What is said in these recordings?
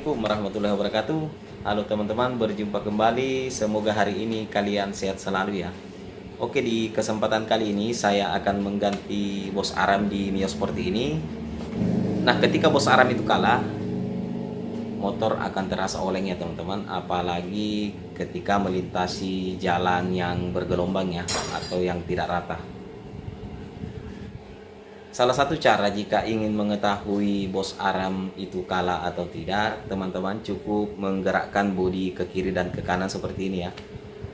Assalamualaikum warahmatullahi wabarakatuh. Halo teman-teman, berjumpa kembali. Semoga hari ini kalian sehat selalu ya. Oke, di kesempatan kali ini saya akan mengganti bos Aram di Mio seperti ini. Nah, ketika bos Aram itu kalah, motor akan terasa oleng ya teman-teman. Apalagi ketika melintasi jalan yang bergelombang ya, atau yang tidak rata. Salah satu cara jika ingin mengetahui bos Aram itu kalah atau tidak, teman-teman cukup menggerakkan bodi ke kiri dan ke kanan seperti ini ya.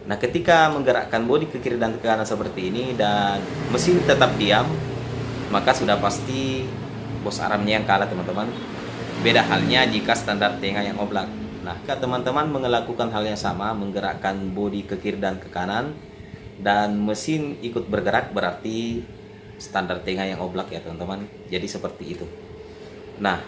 Nah, ketika menggerakkan bodi ke kiri dan ke kanan seperti ini dan mesin tetap diam, maka sudah pasti bos Aramnya yang kalah teman-teman. Beda halnya jika standar tengah yang oblak. Nah, jika teman-teman melakukan hal yang sama, menggerakkan bodi ke kiri dan ke kanan, dan mesin ikut bergerak, berarti standar tengah yang oblak ya teman-teman. Jadi seperti itu. Nah,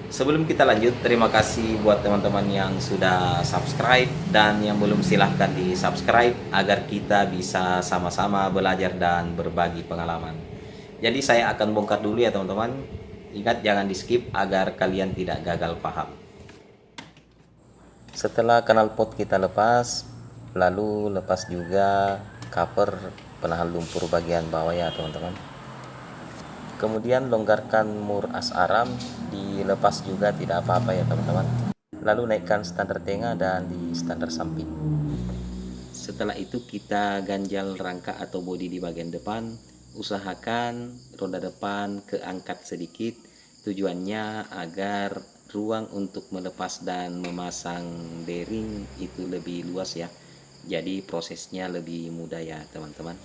sebelum kita lanjut, terima kasih buat teman-teman yang sudah subscribe, dan yang belum silahkan di subscribe agar kita bisa sama-sama belajar dan berbagi pengalaman. Jadi saya akan bongkar dulu ya teman-teman. Ingat, jangan di skip agar kalian tidak gagal paham. Setelah knalpot kita lepas, lalu lepas juga cover penahan lumpur bagian bawah ya teman-teman. Kemudian longgarkan mur as Aram, dilepas juga tidak apa-apa ya teman-teman. Lalu naikkan standar tengah dan di standar samping. Setelah itu kita ganjal rangka atau bodi di bagian depan. Usahakan roda depan keangkat sedikit, tujuannya agar ruang untuk melepas dan memasang bearing itu lebih luas ya. Jadi prosesnya lebih mudah ya teman-teman.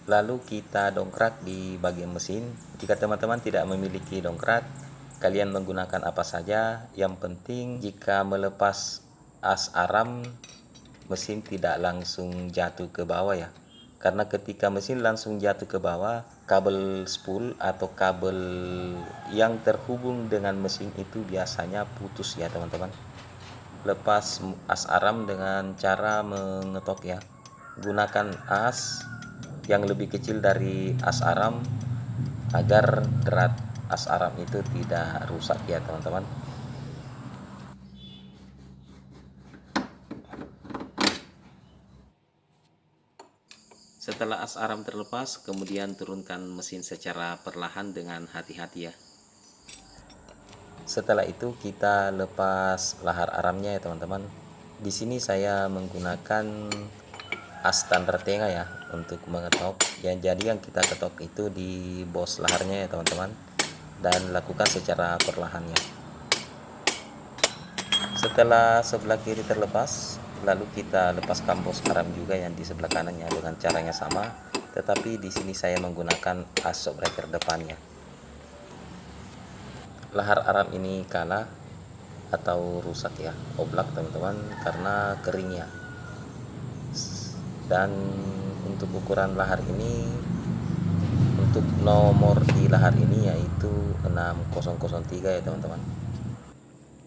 Lalu kita dongkrak di bagian mesin. Jika teman-teman tidak memiliki dongkrak, kalian menggunakan apa saja. Yang penting jika melepas as Aram, mesin tidak langsung jatuh ke bawah ya. Karena ketika mesin langsung jatuh ke bawah, kabel spool atau kabel yang terhubung dengan mesin itu biasanya putus ya teman-teman. Lepas as Aram dengan cara mengetok ya. Gunakan as yang lebih kecil dari as Aram agar derat as Aram itu tidak rusak ya teman-teman. Setelah as Aram terlepas, kemudian turunkan mesin secara perlahan dengan hati-hati ya. Setelah itu kita lepas lahar Aramnya ya teman-teman. Di sini saya menggunakan as standar tengah ya untuk mengetok. Jadi yang kita ketok itu di bos laharnya ya teman-teman, dan lakukan secara perlahan ya. Setelah sebelah kiri terlepas, lalu kita lepaskan bos Aram juga yang di sebelah kanannya dengan caranya sama, tetapi di sini saya menggunakan as shockbreaker depannya. Lahar Aram ini kalah atau rusak ya, oblak teman-teman, karena keringnya. Dan untuk ukuran lahar ini, untuk nomor di lahar ini yaitu 6003 ya teman-teman.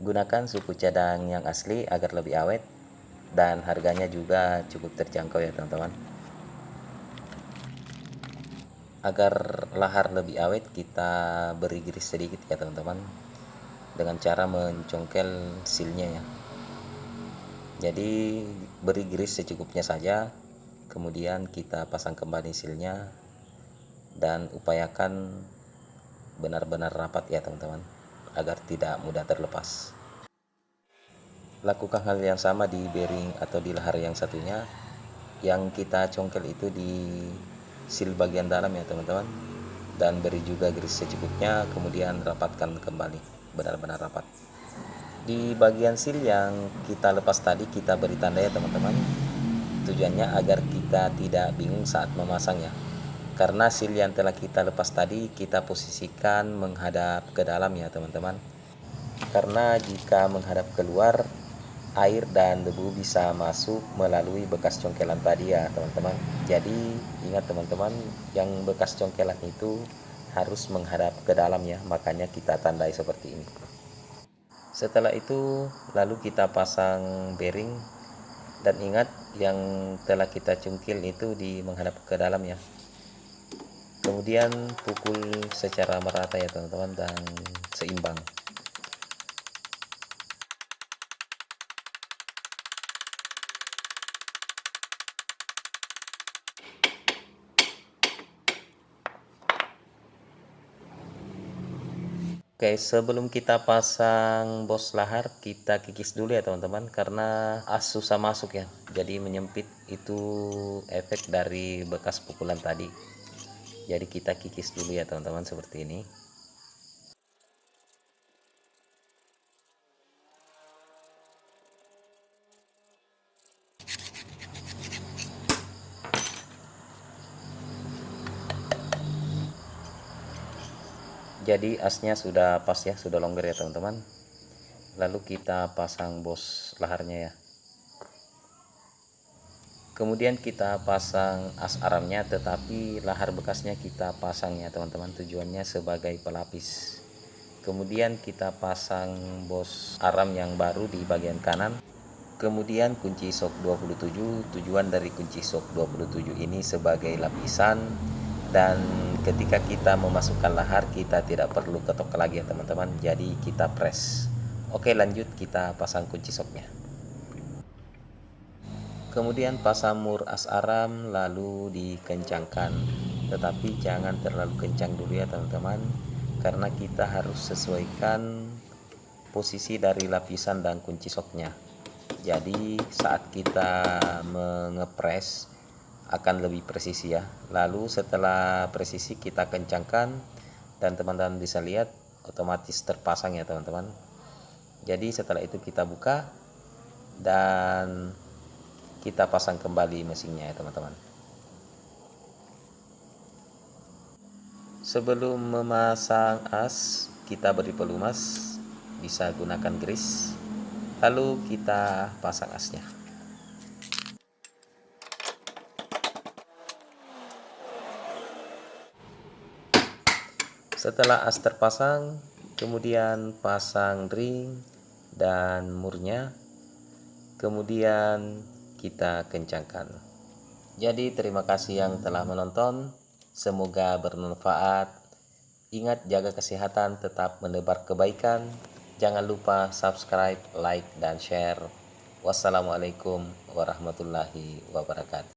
Gunakan suku cadang yang asli agar lebih awet, dan harganya juga cukup terjangkau ya teman-teman. Agar lahar lebih awet, kita beri giris sedikit ya teman-teman, dengan cara mencongkel silnya ya. Jadi beri giris secukupnya saja, kemudian kita pasang kembali silnya, dan upayakan benar-benar rapat ya teman-teman, agar tidak mudah terlepas. Lakukan hal yang sama di bearing atau di lahar yang satunya. Yang kita congkel itu di sil bagian dalam ya teman-teman, dan beri juga giris secukupnya, kemudian rapatkan kembali benar-benar rapat. Di bagian sil yang kita lepas tadi kita beri tanda ya teman-teman, tujuannya agar kita tidak bingung saat memasang ya. Karena sil yang telah kita lepas tadi kita posisikan menghadap ke dalam ya teman-teman, karena jika menghadap keluar, air dan debu bisa masuk melalui bekas congkelan tadi ya teman-teman. Jadi ingat teman-teman, yang bekas congkelan itu harus menghadap ke dalam ya, makanya kita tandai seperti ini. Setelah itu lalu kita pasang bearing, dan ingat yang telah kita cungkil itu di menghadap ke dalam ya. Kemudian pukul secara merata ya teman-teman, dan seimbang. Oke, sebelum kita pasang bos lahar, kita kikis dulu ya teman-teman, karena as susah masuk ya, jadi menyempit. Itu efek dari bekas pukulan tadi. Jadi kita kikis dulu ya teman-teman, seperti ini. Jadi asnya sudah pas ya, sudah longgar ya teman-teman. Lalu kita pasang bos laharnya ya. Kemudian kita pasang as aramnya, tetapi lahar bekasnya kita pasang ya teman-teman, tujuannya sebagai pelapis. Kemudian kita pasang bos aram yang baru di bagian kanan. Kemudian kunci sok 27, tujuan dari kunci sok 27 ini sebagai lapisan, dan ketika kita memasukkan lahar kita tidak perlu ketok lagi ya teman-teman, jadi kita press. Oke, lanjut kita pasang kunci soknya. Kemudian pasang mur as aram, lalu dikencangkan, tetapi jangan terlalu kencang dulu ya teman-teman, karena kita harus sesuaikan posisi dari lapisan dan kunci soknya. Jadi saat kita mengepres akan lebih presisi ya. Lalu setelah presisi kita kencangkan, dan teman-teman bisa lihat otomatis terpasang ya teman-teman. Jadi setelah itu kita buka dan kita pasang kembali mesinnya ya teman-teman. Sebelum memasang as, kita beri pelumas, bisa gunakan grease, lalu kita pasang asnya. Setelah as terpasang, kemudian pasang ring dan murnya, kemudian kita kencangkan. Jadi terima kasih yang telah menonton, semoga bermanfaat. Ingat, jaga kesehatan, tetap menebar kebaikan. Jangan lupa subscribe, like, dan share. Wassalamualaikum warahmatullahi wabarakatuh.